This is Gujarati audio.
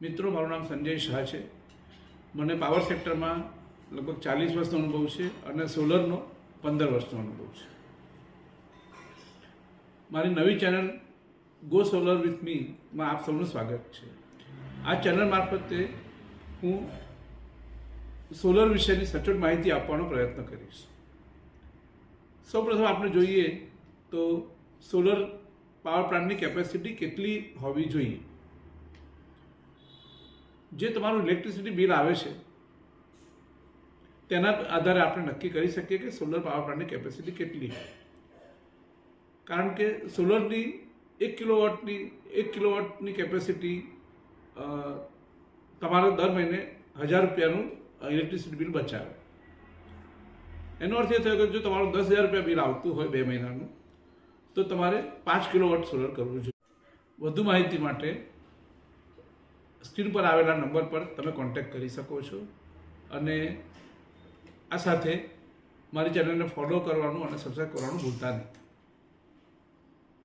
મિત્રો, મારું નામ સંજય શાહ છે. મને પાવર સેક્ટરમાં લગભગ 40 વર્ષનો અનુભવ છે અને સોલરનો 15 વર્ષનો અનુભવ છે. મારી નવી ચેનલ ગો સોલર વિથ મીમાં આપ સૌનું સ્વાગત છે. આ ચેનલ મારફતે હું સોલર વિશેની સચોટ માહિતી આપવાનો પ્રયત્ન કરીશ. સૌપ્રથમ આપણે જોઈએ તો સોલર પાવર પ્લાન્ટની કેપેસિટી કેટલી હોવી જોઈએ. જે તમારું ઇલેક્ટ્રિસિટી બિલ આવે છે તેના આધારે આપણે નક્કી કરી શકીએ કે સોલર પાવર પ્લાન્ટની કેપેસિટી કેટલી છે. કારણ કે સોલરની 1 કિલોવોટની કેપેસિટી તમારે દર મહિને 1000 રૂપિયાનું ઇલેક્ટ્રિસિટી બિલ બચાવે. એનો અર્થ એ થયો કે જો તમારું 10,000 રૂપિયા બિલ આવતું હોય 2 મહિનાનું, તો તમારે 5 કિલોવોટ સોલર કરવું જોઈએ. વધુ માહિતી માટે સ્ક્રીન પર આવેલા નંબર પર તમે કોન્ટેક્ટ કરી શકો છો. અને આ સાથે મારી ચેનલને ફોલો કરવાનું અને સબસ્ક્રાઈબ કરવાનું ભૂલતા નહીં.